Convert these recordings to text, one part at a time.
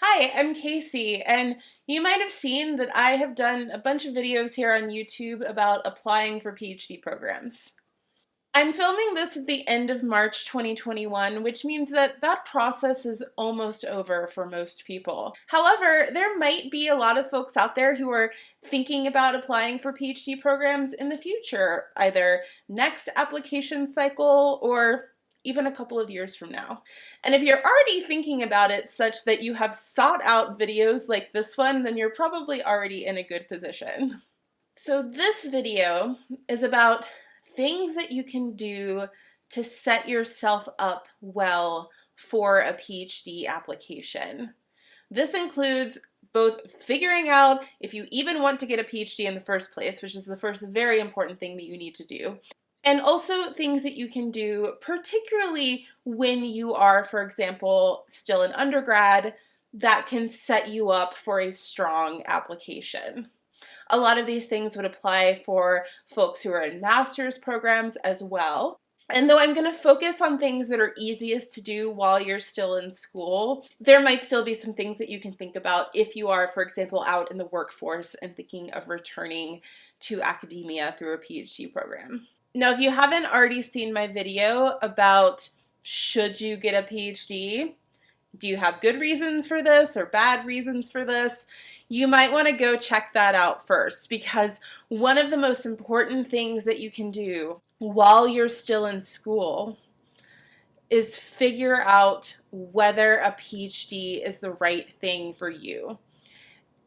Hi, I'm Casey, and you might have seen that I have done a bunch of videos here on YouTube about applying for PhD programs. I'm filming this at the end of March 2021, which means that that process is almost over for most people. However, there might be a lot of folks out there who are thinking about applying for PhD programs in the future, either next application cycle or even a couple of years from now. And if you're already thinking about it such that you have sought out videos like this one, then you're probably already in a good position. So this video is about things that you can do to set yourself up well for a PhD application. This includes both figuring out if you even want to get a PhD in the first place, which is the first very important thing that you need to do, and also things that you can do, particularly when you are, for example, still an undergrad, that can set you up for a strong application. A lot of these things would apply for folks who are in master's programs as well. And though I'm going to focus on things that are easiest to do while you're still in school, there might still be some things that you can think about if you are, for example, out in the workforce and thinking of returning to academia through a PhD program. Now, if you haven't already seen my video about should you get a PhD, do you have good reasons for this or bad reasons for this? You might want to go check that out first, because one of the most important things that you can do while you're still in school is figure out whether a PhD is the right thing for you.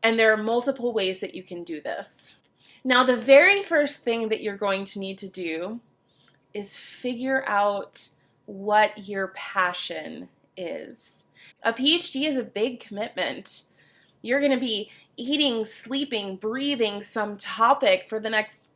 And there are multiple ways that you can do this. Now, the very first thing that you're going to need to do is figure out what your passion is. A PhD is a big commitment. You're going to be eating, sleeping, breathing some topic for the next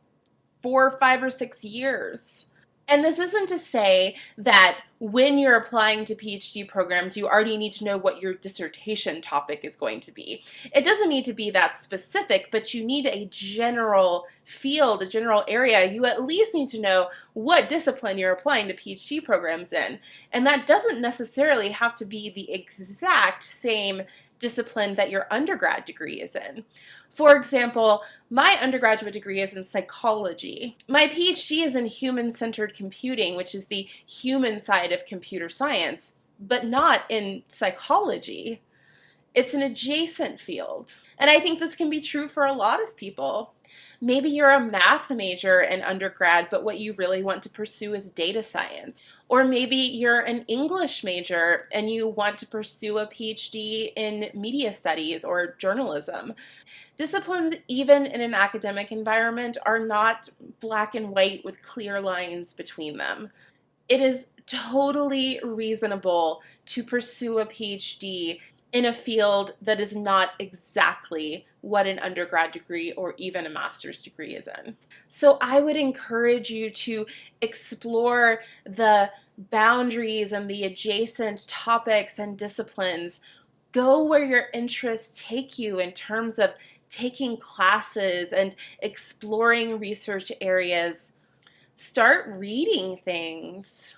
4, 5, or 6 years. And this isn't to say that when you're applying to PhD programs, you already need to know what your dissertation topic is going to be. It doesn't need to be that specific, but you need a general field, a general area. You at least need to know what discipline you're applying to PhD programs in. And that doesn't necessarily have to be the exact same discipline that your undergrad degree is in. For example, my undergraduate degree is in psychology. My PhD is in human-centered computing, which is the human side of computer science, but not in psychology. It's an adjacent field. And I think this can be true for a lot of people. Maybe you're a math major in undergrad, but what you really want to pursue is data science. Or maybe you're an English major and you want to pursue a PhD in media studies or journalism. Disciplines, even in an academic environment, are not black and white with clear lines between them. It is totally reasonable to pursue a PhD in a field that is not exactly what an undergrad degree or even a master's degree is in. So I would encourage you to explore the boundaries and the adjacent topics and disciplines. Go where your interests take you in terms of taking classes and exploring research areas. Start reading things.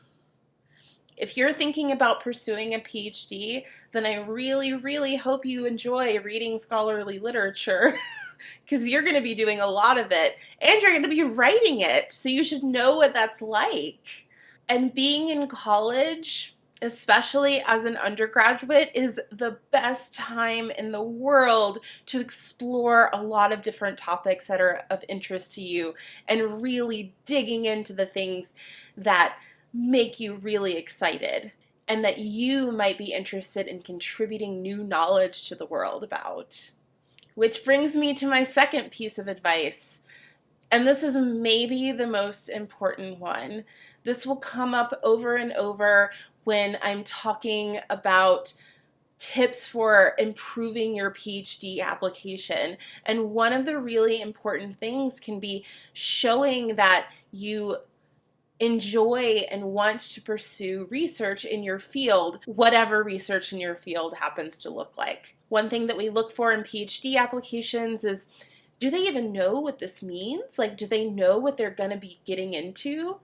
If you're thinking about pursuing a PhD, then I really, really hope you enjoy reading scholarly literature because you're going to be doing a lot of it and you're going to be writing it, so you should know what that's like. And being in college, especially as an undergraduate, is the best time in the world to explore a lot of different topics that are of interest to you and really digging into the things that make you really excited and that you might be interested in contributing new knowledge to the world about. Which brings me to my second piece of advice. And this is maybe the most important one. This will come up over and over when I'm talking about tips for improving your PhD application. And one of the really important things can be showing that you enjoy and want to pursue research in your field, whatever research in your field happens to look like. One thing that we look for in PhD applications is, do they even know what this means? Like, do they know what they're going to be getting into?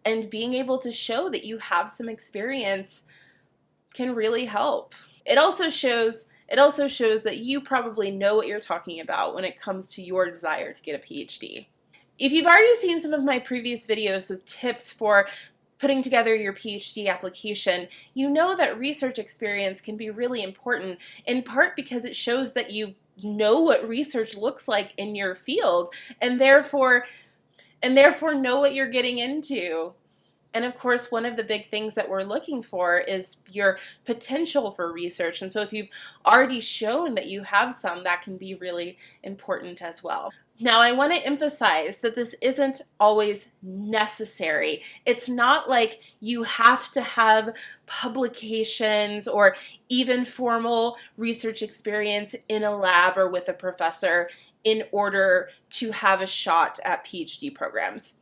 And being able to show that you have some experience can really help. It also shows It also shows that you probably know what you're talking about when it comes to your desire to get a PhD. If you've already seen some of my previous videos with tips for putting together your PhD application, you know that research experience can be really important, in part because it shows that you know what research looks like in your field and therefore know what you're getting into. And of course, one of the big things that we're looking for is your potential for research. And so if you've already shown that you have some, that can be really important as well. Now, I want to emphasize that this isn't always necessary. It's not like you have to have publications or even formal research experience in a lab or with a professor in order to have a shot at PhD programs.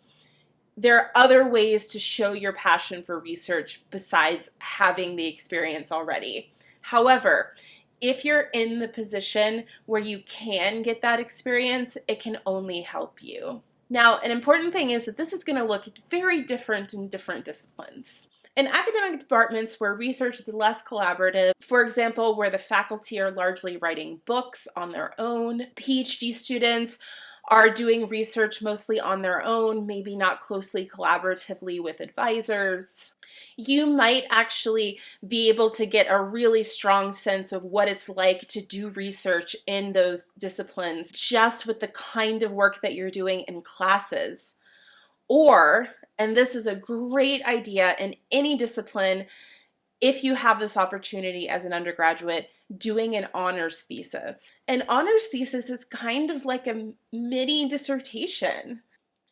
There are other ways to show your passion for research besides having the experience already. However, if you're in the position where you can get that experience, it can only help you. Now, an important thing is that this is going to look very different in different disciplines. In academic departments where research is less collaborative, for example, where the faculty are largely writing books on their own, PhD students are doing research mostly on their own, maybe not closely collaboratively with advisors. You might actually be able to get a really strong sense of what it's like to do research in those disciplines just with the kind of work that you're doing in classes. Or, and this is a great idea in any discipline, if you have this opportunity as an undergraduate, doing an honors thesis. An honors thesis is kind of like a mini dissertation.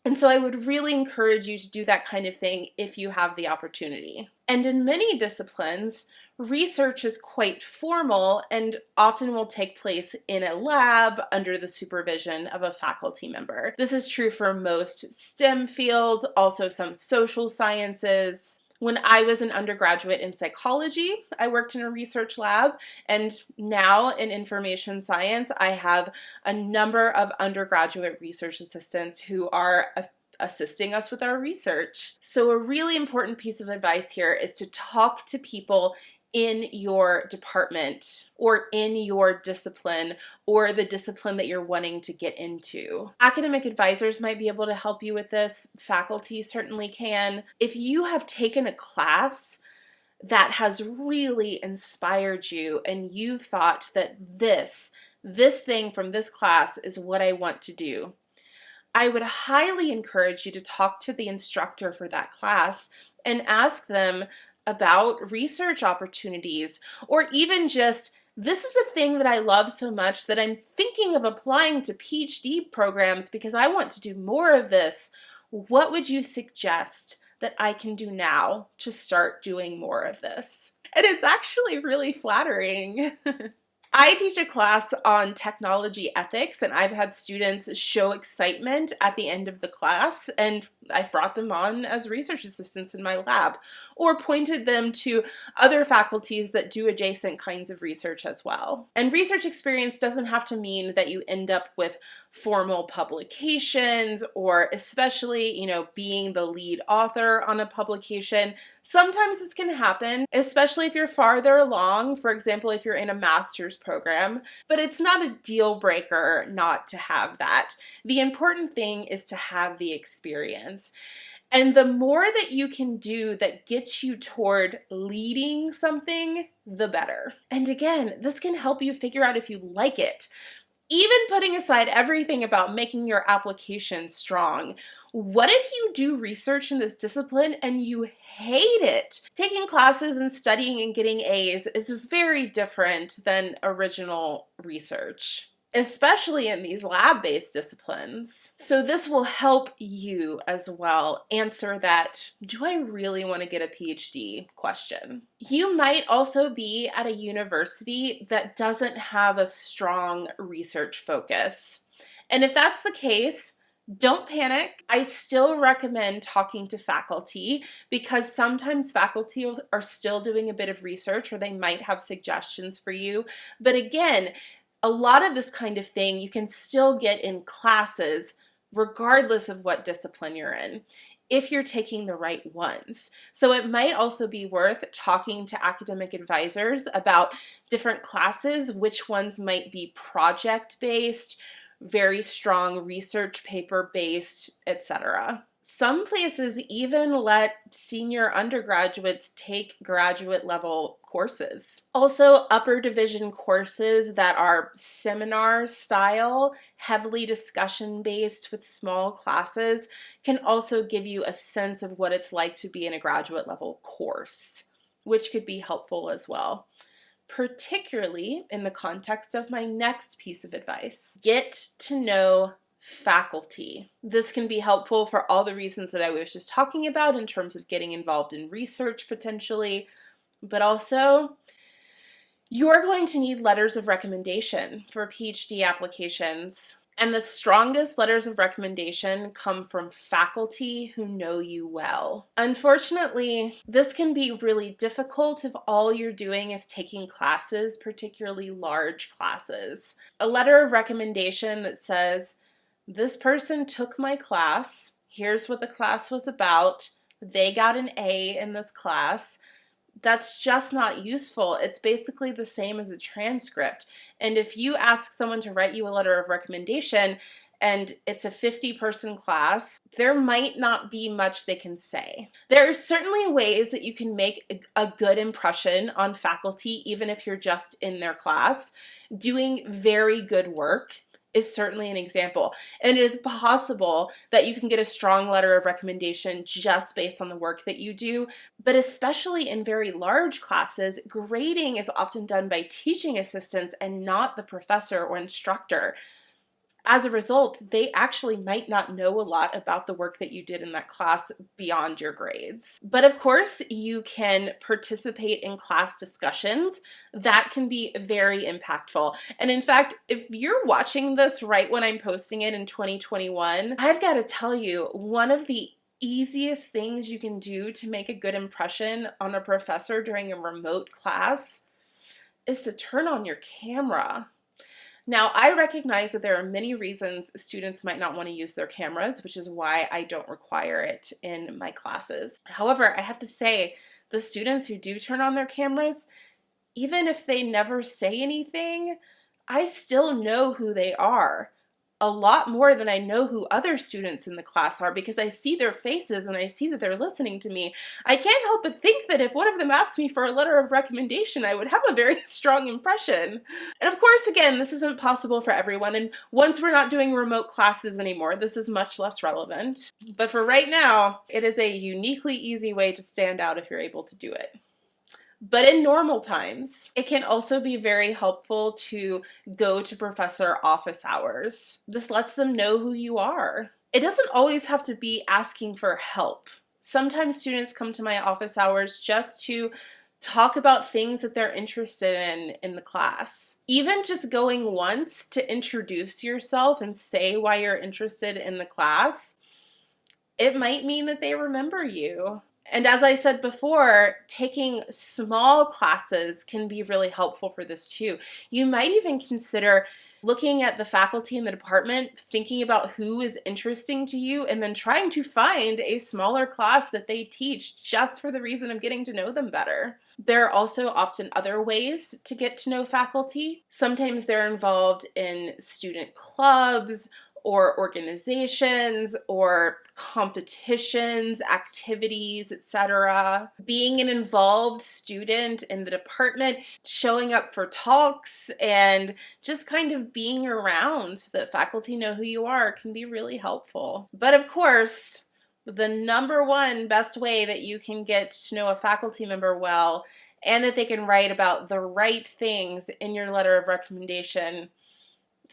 And so I would really encourage you to do that kind of thing if you have the opportunity. And in many disciplines, research is quite formal and often will take place in a lab under the supervision of a faculty member. This is true for most STEM fields, also some social sciences. When I was an undergraduate in psychology, I worked in a research lab, and now in information science, I have a number of undergraduate research assistants who are assisting us with our research. So a really important piece of advice here is to talk to people in your department or in your discipline or the discipline that you're wanting to get into. Academic advisors might be able to help you with this. Faculty certainly can. If you have taken a class that has really inspired you and you thought that this thing from this class is what I want to do, I would highly encourage you to talk to the instructor for that class and ask them about research opportunities, or even just, this is a thing that I love so much that I'm thinking of applying to PhD programs because I want to do more of this. What would you suggest that I can do now to start doing more of this? And it's actually really flattering. I teach a class on technology ethics, and I've had students show excitement at the end of the class, and I've brought them on as research assistants in my lab, or pointed them to other faculties that do adjacent kinds of research as well. And research experience doesn't have to mean that you end up with formal publications, or especially, being the lead author on a publication. Sometimes this can happen, especially if you're farther along, for example, if you're in a master's program, but it's not a deal breaker not to have that. The important thing is to have the experience. And the more that you can do that gets you toward leading something, the better. And again, this can help you figure out if you like it. Even putting aside everything about making your application strong, what if you do research in this discipline and you hate it? Taking classes and studying and getting A's is very different than original research, especially in these lab-based disciplines. So this will help you as well answer that, do I really want to get a PhD question? You might also be at a university that doesn't have a strong research focus. And if that's the case, don't panic. I still recommend talking to faculty because sometimes faculty are still doing a bit of research or they might have suggestions for you. But again, a lot of this kind of thing you can still get in classes regardless of what discipline you're in. if you're taking the right ones. So it might also be worth talking to academic advisors about different classes, which ones might be project-based, very strong research paper-based, etc. Some places even let senior undergraduates take graduate level courses. Also, upper division courses that are seminar style, heavily discussion based with small classes can also give you a sense of what it's like to be in a graduate level course, which could be helpful as well, particularly in the context of my next piece of advice. Get to know faculty. This can be helpful for all the reasons that I was just talking about in terms of getting involved in research potentially, but also you're going to need letters of recommendation for PhD applications. And the strongest letters of recommendation come from faculty who know you well. Unfortunately, this can be really difficult if all you're doing is taking classes, particularly large classes. A letter of recommendation that says, this person took my class, here's what the class was about, they got an A in this class, that's just not useful. It's basically the same as a transcript. And if you ask someone to write you a letter of recommendation and it's a 50-person class, there might not be much they can say. There are certainly ways that you can make a good impression on faculty, even if you're just in their class. Doing very good work is certainly an example. And it is possible that you can get a strong letter of recommendation just based on the work that you do. But especially in very large classes, grading is often done by teaching assistants and not the professor or instructor. As a result, they actually might not know a lot about the work that you did in that class beyond your grades. But of course, you can participate in class discussions. That can be very impactful. And in fact, if you're watching this right when I'm posting it in 2021, I've got to tell you, one of the easiest things you can do to make a good impression on a professor during a remote class is to turn on your camera. Now, I recognize that there are many reasons students might not want to use their cameras, which is why I don't require it in my classes. However, I have to say, the students who do turn on their cameras, even if they never say anything, I still know who they are. A lot more than I know who other students in the class are, because I see their faces and I see that they're listening to me. I can't help but think that if one of them asked me for a letter of recommendation, I would have a very strong impression. And of course, again, this isn't possible for everyone, and once we're not doing remote classes anymore, this is much less relevant. But for right now, it is a uniquely easy way to stand out if you're able to do it. But in normal times, it can also be very helpful to go to professor office hours. This lets them know who you are. It doesn't always have to be asking for help. Sometimes students come to my office hours just to talk about things that they're interested in the class. Even just going once to introduce yourself and say why you're interested in the class, it might mean that they remember you. And as I said before, taking small classes can be really helpful for this too. You might even consider looking at the faculty in the department, thinking about who is interesting to you, and then trying to find a smaller class that they teach just for the reason of getting to know them better. There are also often other ways to get to know faculty. Sometimes they're involved in student clubs or organizations or competitions, activities, etc. Being an involved student in the department, showing up for talks, and just kind of being around so that faculty know who you are can be really helpful. But of course, the number one best way that you can get to know a faculty member well and that they can write about the right things in your letter of recommendation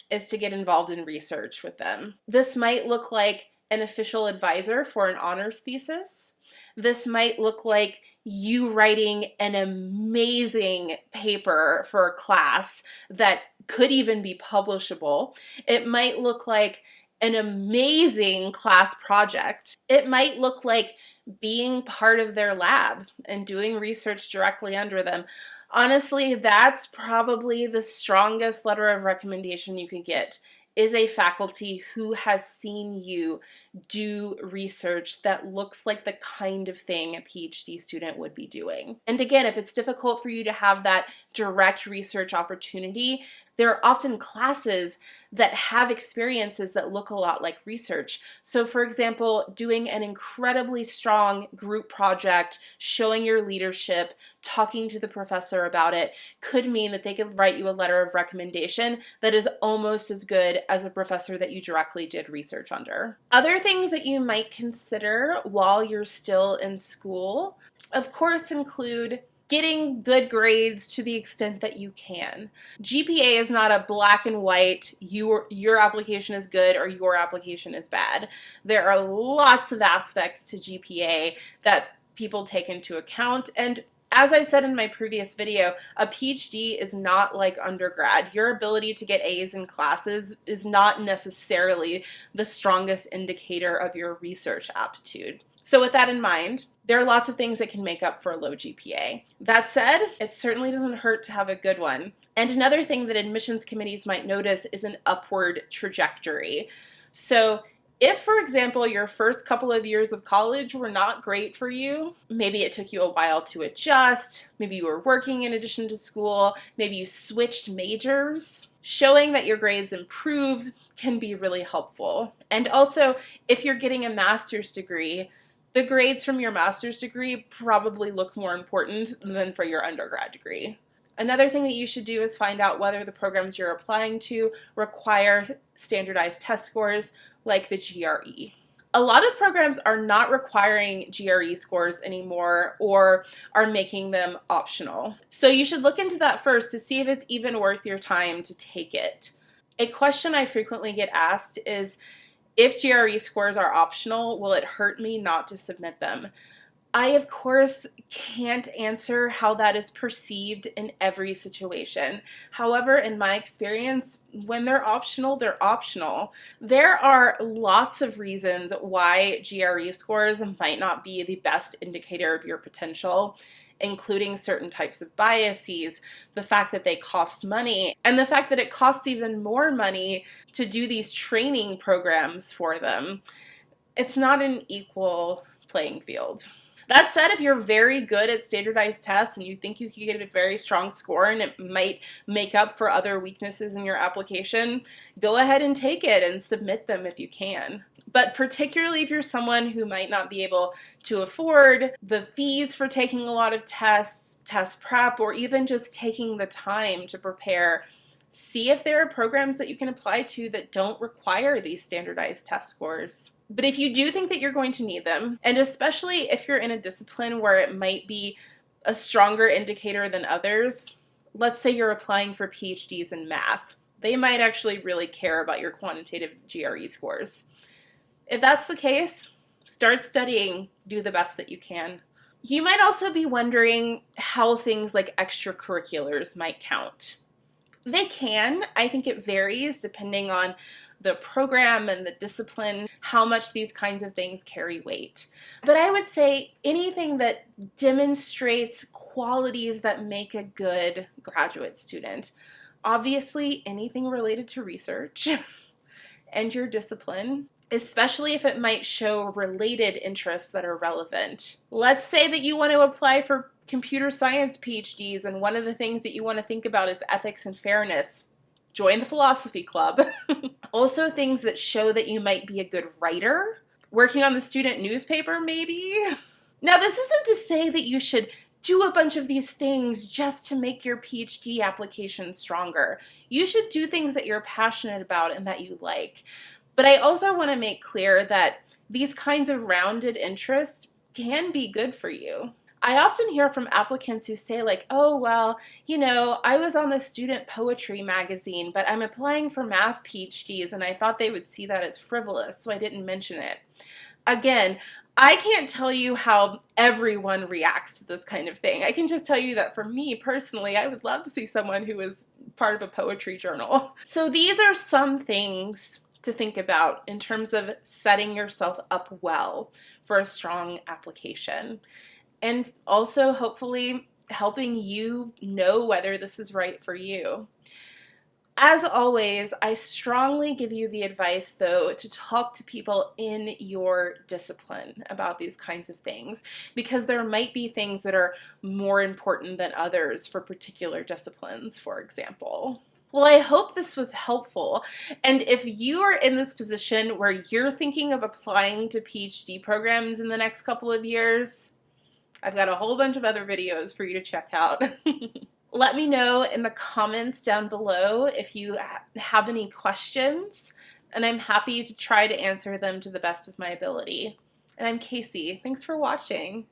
is to get involved in research with them. This might look like an official advisor for an honors thesis. This might look like you writing an amazing paper for a class that could even be publishable. It might look like an amazing class project. It might look like being part of their lab and doing research directly under them. Honestly, that's probably the strongest letter of recommendation you can get, is a faculty who has seen you do research that looks like the kind of thing a PhD student would be doing. And again, if it's difficult for you to have that direct research opportunity, there are often classes that have experiences that look a lot like research. So for example, doing an incredibly strong group project, showing your leadership, talking to the professor about it, could mean that they could write you a letter of recommendation that is almost as good as a professor that you directly did research under. Other things that you might consider while you're still in school, of course, include getting good grades to the extent that you can. GPA is not a black and white, your application is good or your application is bad. There are lots of aspects to GPA that people take into account, and as I said in my previous video, a PhD is not like undergrad. Your ability to get A's in classes is not necessarily the strongest indicator of your research aptitude. So with that in mind, there are lots of things that can make up for a low GPA. That said, it certainly doesn't hurt to have a good one. And another thing that admissions committees might notice is an upward trajectory. So if, for example, your first couple of years of college were not great for you, maybe it took you a while to adjust, maybe you were working in addition to school, maybe you switched majors, showing that your grades improve can be really helpful. And also, if you're getting a master's degree, the grades from your master's degree probably look more important than for your undergrad degree. Another thing that you should do is find out whether the programs you're applying to require standardized test scores like the GRE. A lot of programs are not requiring GRE scores anymore or are making them optional. So you should look into that first to see if it's even worth your time to take it. A question I frequently get asked is, if GRE scores are optional, will it hurt me not to submit them? I, of course, can't answer how that is perceived in every situation. However, in my experience, when they're optional, they're optional. There are lots of reasons why GRE scores might not be the best indicator of your potential, including certain types of biases, the fact that they cost money, and the fact that it costs even more money to do these training programs for them. It's not an equal playing field. That said, if you're very good at standardized tests and you think you can get a very strong score and it might make up for other weaknesses in your application, go ahead and take it and submit them if you can. But particularly if you're someone who might not be able to afford the fees for taking a lot of tests, test prep, or even just taking the time to prepare, see if there are programs that you can apply to that don't require these standardized test scores. But if you do think that you're going to need them, and especially if you're in a discipline where it might be a stronger indicator than others, let's say you're applying for PhDs in math, they might actually really care about your quantitative GRE scores. If that's the case, start studying, do the best that you can. You might also be wondering how things like extracurriculars might count. They can. I think it varies depending on the program and the discipline, how much these kinds of things carry weight. But I would say anything that demonstrates qualities that make a good graduate student. Obviously, anything related to research and your discipline, especially if it might show related interests that are relevant. Let's say that you want to apply for computer science PhDs, and one of the things that you want to think about is ethics and fairness. Join the philosophy club. Also, things that show that you might be a good writer, working on the student newspaper maybe. Now, this isn't to say that you should do a bunch of these things just to make your PhD application stronger. You should do things that you're passionate about and that you like. But I also want to make clear that these kinds of rounded interests can be good for you. I often hear from applicants who say like, oh, well, you know, I was on the student poetry magazine, but I'm applying for math PhDs and I thought they would see that as frivolous, so I didn't mention it. Again, I can't tell you how everyone reacts to this kind of thing. I can just tell you that for me personally, I would love to see someone who is part of a poetry journal. So these are some things to think about in terms of setting yourself up well for a strong application. And also hopefully helping you know whether this is right for you. As always, I strongly give you the advice, though, to talk to people in your discipline about these kinds of things, because there might be things that are more important than others for particular disciplines, for example. Well, I hope this was helpful. And if you are in this position where you're thinking of applying to PhD programs in the next couple of years, I've got a whole bunch of other videos for you to check out. Let me know in the comments down below if you have any questions, and I'm happy to try to answer them to the best of my ability. And I'm Casey. Thanks for watching.